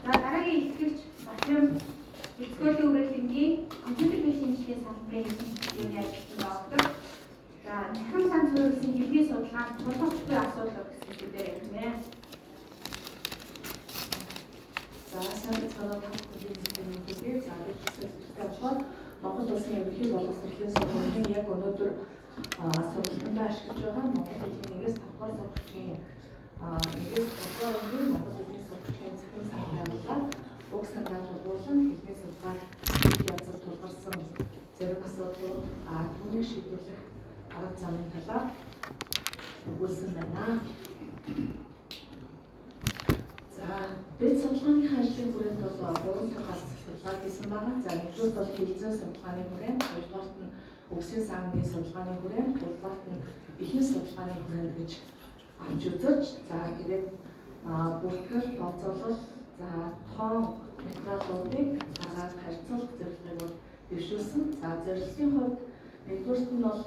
За дараагийн итгэвч Батрам эцгөөлийн үргэлжлэнгийн компьютер шинжилгээ салбарын эзэмшлийн ажилтнаар ордог. За дахин сан суурилсан хэлний судалгаанд тулгуурлын асуудал гэсэн зүйлээр ярина. За сайн цаанаа тавхлын зүйлээ заавал хэлсэн. Монгол улсын ерөнхий боловсролын сургуулийн яг өнөөдөр сургалтанд ашиглаж байгаа Монгол улсын 1-5 дугаар сургуулийн 1-5 дугаар Монгол улсын сургуулийн захирал санхүүжилт уг стандарт болон хэлний судалгааг язгуур тулгарсан зэрэг асуудал түүнийг шийдвэрлэх арга замын талаар өгүүлсэн байна. За бид судалгааныхаа ажлын хүрээнд бол 3 талаас судалгаа хийсэн байна. За нэгдүгээр бол хэлзээ судалгааны хүрээнд, хоёрдугаарт нь үгсийн сангийн судалгааны хүрээнд, гуравдугаарт нь ихний судалгааны хүрээнд гэж авч үзэж, за тэгээд бүртгэл, тооцоолол, за тоон материалуудыг цагаар харьцуулах зорилгыг бол дэвшүүлсэн. За зорилгын хувьд нэгдүгээрт нь бол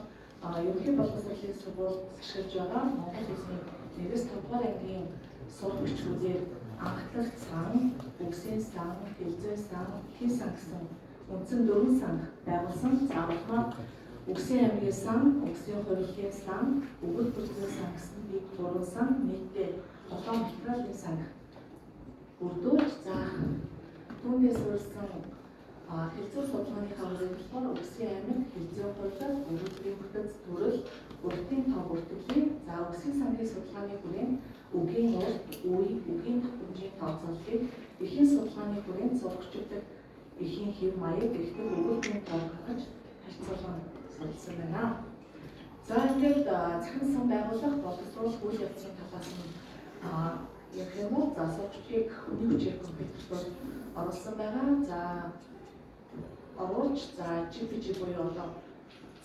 ерөнхий боловсролын сургуульд ашиглаж байгаа Монгол улсын 1-5 дугаар ангийн сурагчдуудыг анхлах сан, үгсийн сан, хэлзээ сан, ихний сан гэсэн үндсэн 4 сан байгуулсан. За улмаар үгсийн аймгийн сан, үгсийн хурлын сан, өгөл бүртгэлийн сан гэсэн бид 3 сан нийтдээ 7 материалын сан бүрдүүлж, за түүнээс урьдсан хэлцүү судалгааныхаа үргэлжлэлээр үгсийн аймаг, хэлцүү хурлал, өгүүлбэрийн бүтэц төрөл, уртын тоо бүртгэлийн, за үгсийн сангийн судалгааны хүрээнд үгийн урт, үе, үгийн тохиромжийн тооцооллыг, эхийн судалгааны хүрээнд сурагчдад эхийн хэв маяг, эхлэл өгүүлбэрийн тоо гаргаж харьцуулан судалсан байна. За ингээд захин сан байгуулах, боловсруулах үйл явцын талаас нь ярих юм уу? За сурагчдыг хүний хүчээр компьютерт оруулсан байгаа. За оруулж, за GPG буюу одоо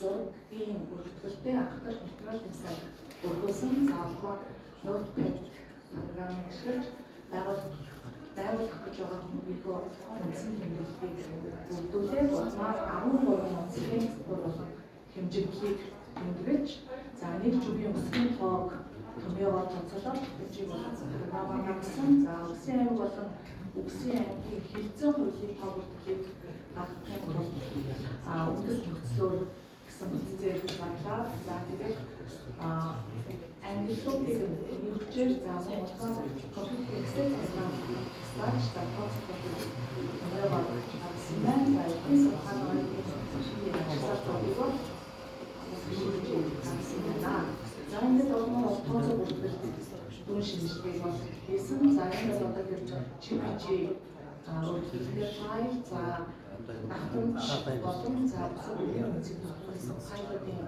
зургийн бүртгэлтэй ахлах материалын сан бүрдүүлсэн. За албаар Notepad програмыг ашиглаж байгуулах гэж байгаа хүмүүстээ үндсэн хэмжээлтийг бүрдүүлээд улмаар 13 онцлог болон хэмжээглийг тэмдэглэж, за нэг жүгийн өсгийн тоог томьёогоор тооцоолоод хэмжээг програмаар хангасан. За үгсийн аймаг болон үгсийн аймгийн хэлцээ хуулийн тоо бүртгэлийг гаргахын тулд үндэс нөхцлөөр гэсэн үгсээр батлаа. За тэгээд ангиллуудыг нөхцөл заасан болохоор компьютер эксел програм за тооцоолох томьёогоор хангасан байна. За энэ судалгааны за ингээд олмоор тооцоо бүртгэл дүүн шинжилгээг бол хийсэн. За энэ бол одоо GPG өөрчлөлтөөр файл, за ахуйч болон за бүсгүйн үнцийг тогтоосон файлуудын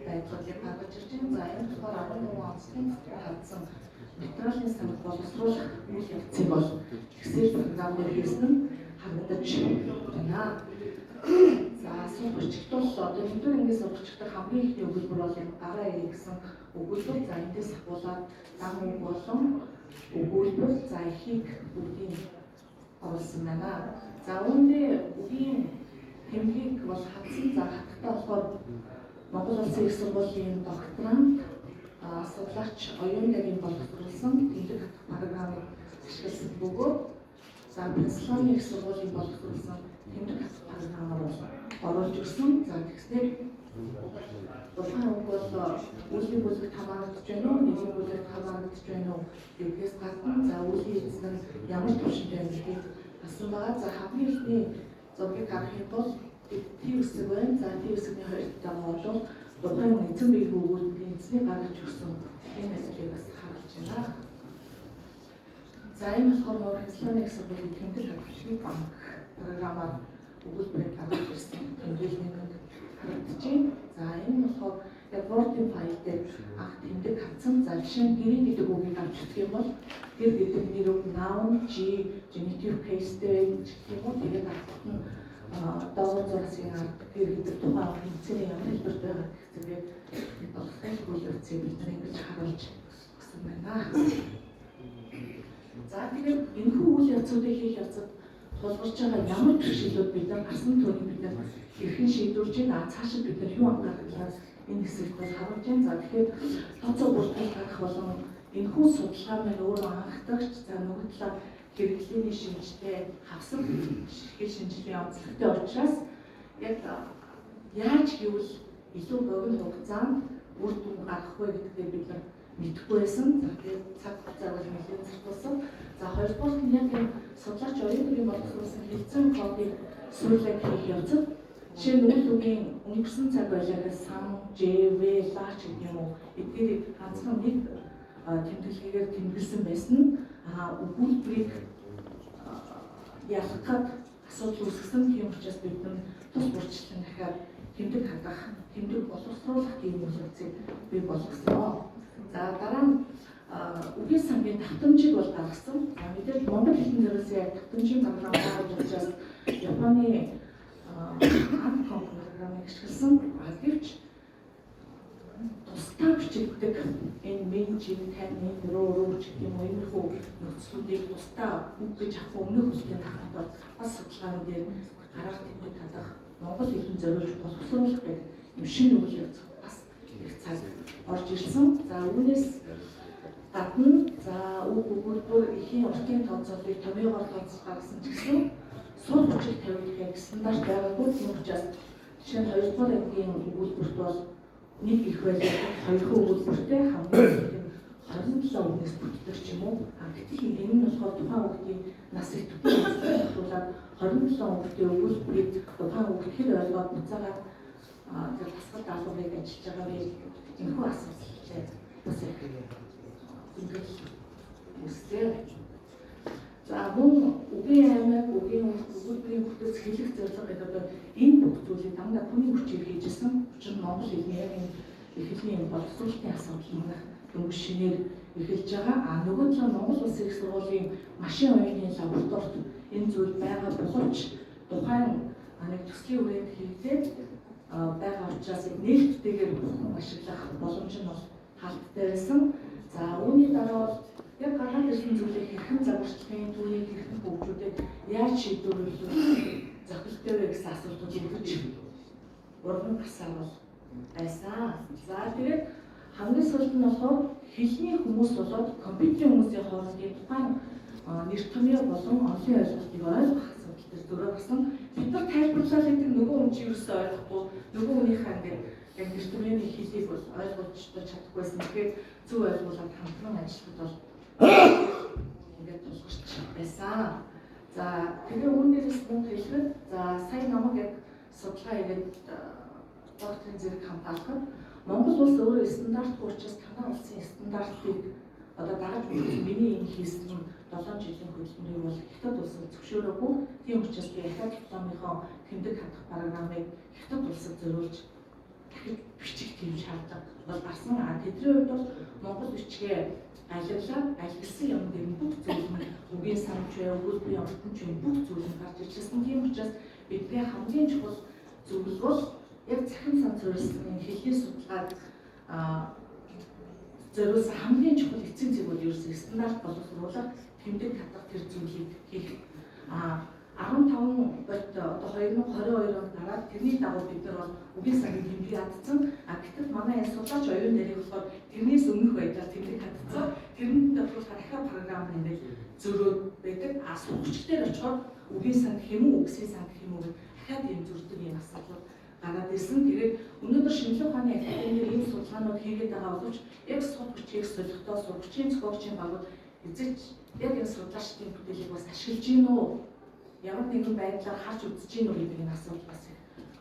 байдлыг гаргаж ирж байна. За энэ болохоор 13 онцлог хандсан материалын сан боловсруулах үйл явцыг бол Excel програмаар хийсэн нь харагдаж байна. За сурагчид бол одоо хэдэн ангийн сурагчид хамгийн ихний өгүүлбэр бол гараа ирэх гэсэн өгүүлбэр. За эндээс ахуулаад дан үг болон өгүүлбэр, за ихийг бүгдийг оруулсан байна. За үүндээ үгийн хэмжээг бол хатсан. За хатагтай болохоор Монгол Улсын их сургуулийн докторант судлаач оюун-гэрийн боловсруулсан тэмдэг програмыг ашигласан бөгөөд, за Пенсильвани их сургуулийн боловсруулсан тэмдэг програмаар оруулж өгсөн. За тэгснээр тухайн үг бол үлийн бүлэгт хамаарч байна уу, нэгэн бүлэгт хамаарч байна уу гэдгээс гадна, за үлийн эзэн нь ямар төвшинтэй байна гэдгийг асан байгаа. За хамгийн ихний зургийг харах юм бол тийм үсэг байна. За тийм үсгийн хоёрт байгаа бол тухайн эзэн биеийн өгүүлбэрийн эзний гаргаж өгсөн энэ ажлыг бас харуулж байна. За энэ болохоор Пенсильвани их сургуулийн тэмдэг хөгжлийн банк програмаар өгүүлбэрийг гаргаж ирсэн тэмдэглэлийг харагдаж байна. За энэ болохоор Word-ийн файл дээр анх тэмдэг хатсан. За жишээ нь гэрээ гэдэг үгийг авч үзэх юм бол гэр гэдэг нэр үг noun, genitive case дээр гэх юм уу, тэгээд авах нь доогор зургийн ард гэр гэдэг тухайн үнцний ямар хэлбэрт байгаа гэдэг боловсрол үйл явцыг бид ингэж харуулж өгсөн байна. За тэгээд энэхүү үйл явцуудыг хийх явцад тулгарч байгаа ямар бэрхшээлүүд бид нар гасан түүнийг бид нар хэрхэн шийдвэрж байна, цаашид бид нар юу анхаарах энэ хэсэгт бол харуулж байна. За тэгэхээр тооцоо бүртгэл гаргах болон энэхүү судалгаа маань өөрөө анхдагч, за нөгөө талаар хэрэглээний шинжтэй хавсан хэл шинжилгээ онцлогтой учраас яг яаж гэвэл илүү богино хугацаанд үр дүн гарах вэ гэдгээ бид нар мэдэхгүй байсан. За тэгээд цаг хугацаа бол нэлээд зарцуулсан. За хоёрдугаар нь яг энэ судлаач оюутнуудын боловсруулсан хэлцэн кодыг суулгах хийх явцад жишээ нь үгийн өнгөрсөн цаг байлгаас сан, ЖВ, лаач гэх юм уу эдгээрийг ганцхан нэг тэмдэглэгээр тэмдэглэсэн байсан нь өгүүлбэрийг ялгахад асуудал үүсгэсэн. Тийм учраас бид тус бүрчлэн дахиад тэмдэг хангах, тэмдэг боловсруулах гэх зүйлийг бий болгосон. За дараа нь үгийн сангийн давтамжийг бол гаргасан. За мэдээж Монгол хэлний зэрэгсээ давтамжийн програм гаргаж учраас Японы програмыг ашигласан. Гэвч тусдаа бичигддэг энэ менжин, тань, руу гэх юм уу иймэрхүү нөхцлүүдийг тусдаа үг гэж авах өмнөх үеийн тахад бас судалгааны дээр гарах тэмдэг хадах Монгол хэлний зориулж боловсруулах гэх юм шинэ үйл явц бас их цаг орж ирсэн. За үүнээс гадна за үг өгүүлбэр эхийн уртын тооцоолыг томьёогоор тооцох гаргасан ч гэсэн суул хүчийг тавиулах стандарт байгаагүй. Тийм учраас жишээ нь 2 дугаар ангийн өгүүлбэрт бол нэг их байлаа 2 өгүүлбэртэй хамгийн 27 үгнээс бүтдэг ч юм уу. Гэтэл энэ нь болохоор тухайн үгтийн насыг төвлөрүүлээд 27 үгтэй өгүүлбэрийг тухайн үг хэр ойлгоод буцаагаад тэр тасгал даалгаврыг ажиллаж байгаа вэ? Энэхүү асуудалтай бас их үстэй. За мөн үгийн аймаг, үгийн өгүүлбэрийн бүтэц хэлэх зорилго гэдэг одоо энэ бүх зүйлийг дандаа хүний хүчээр хийжсэн. Учир нь Монгол хэлний яг энэ эхлэлийн боловсруулалтын асуудал манайх дөнгөж шинээр эхэлж байгаа. Нөгөө талаар Монгол Улсын их сургуулийн машин оюуны лабораторид энэ зүйл байгаа боловч тухайн нэг төслийн үрээнд хийгдээд байгаа учраас нээлттэйгээр ашиглах боломж нь бол халттай байсан. За үүний дараа бол яг гараад ирсэн зүйлийг хэрхэн загварчлахын түүнийг хэрхэн хөгжүүлээд яаж шийдвэрлэх зохилттой вэ гэсэн асуултууд ирж урган гарсаар бол байсан. За тэгээд хамгийн сүүлд нь болохоор хэлний хүмүүс болоод компьютерийн хүмүүсийн хоорондын тухайн нэр томьёо болон онлын ойлголтыг ойлгох асуудал дээр зөрөөгсөн. Бид нар тайлбарлаад гэдэг нөгөө хүн чи юусоо ойлгохгүй нөгөө хүнийхээ ингээд яг нэр томьёоны хэлийг бол ойлгож чадахгүйсэн. Тэгэхээр зөв ойлгуулад хамтран ажиллахад бол ингээд тулгарч байсан. За тэгээ үүнээс мөн хэлэхэд за сая намайг яг судалгаа хийгээд докторийн зэрэг хамгаалахад Монгол улс өөрөө стандартгүй учраас танай улсын стандартыг одоо дагаж үзэх миний энэ хийсэн 7 жилийн хөдөлмөрийг бол Хятад улсад зөвшөөрөөгүй. Тийм учраас би ахад дипломынхоо тэмдэг хадах програмыг Хятад улсад зориулж дахиж бичих тийм шаардлага бол гарсан. Тэдний хувьд бол Монгол бичгээ алиглаад алгилсан юм дээр бүх зүйл нь үгийн санч бай, өгүүлбэрийн ортонч бай бүх зүйл нь гарч ирсэн. Тийм учраас бидний хамгийн чухал зүйл бол яг цахим сан зориулсан хэлний судалгааг зориулсан хамгийн чухал эцсийн зүйл бол ерөөсөө стандарт боловсруулах, тэмдэг хадах тэр зүйлийг хийх. 15 бот одоо 2022 онд гараад тэрний дагуу бид нар бол үгийн сангийн тэмдэг хадсан. Гэтэл манай судлаач оюун нэрийг болохоор тэрнээс өмнөх байдлаар тэмдэг хадсан. Тэрнээ болохоор дахиад програм нэмээд зөрөөд байдаг. Сургачдаар очихоор үгийн санг хэмүү, үгсийн санг хэмүү дахиад ийм зөрдөг юм асуудал гараад ирсэн. Тэгээд өнөөдөр шинжлэх ухааны академиэр ийм судалгаанууд хийгээд байгаа боловч яг суд бичгийг солихдоо сургачийн зохиогчийн багууд эзэж яг энэ судлаачдын бүтээлийг бас ашиглаж гин үү? Ямар нэгэн байдлаар харж үзэж гин үү гэдэг энэ асуудал бас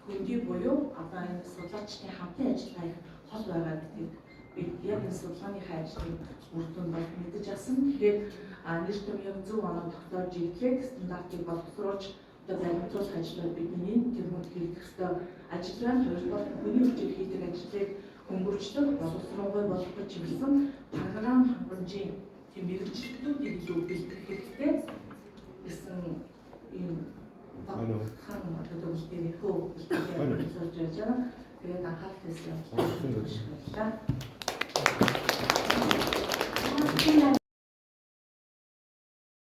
хөндөй буюу одоо энэ судлаачдын хамтын ажиллагаа их хол байгаа гэдгийг бид яг энэ судалгааныхаа ажлын үр дүн бол мэдэж авсан. Тэгэхээр нэр томьёог зөв оноо тогтоож ирлээ стандартыг боловсруулж одоо баримтуулах ажлаар бидний тэрмүүд хийх ёстой ажил байна. Хоёрдугаар хүний хүчээр хийдэг ажлыг хөнгөвчлөх, боловсруулах болгох чиглэсэн програм хангамжийн тийм мэргэжилтүүдийг илүү бэлтгэх хэрэгтэй гэсэн ийм хан одоо үлдээх хөө үлдээх болж байгаа. Тэгээд анхаарал тавьсан.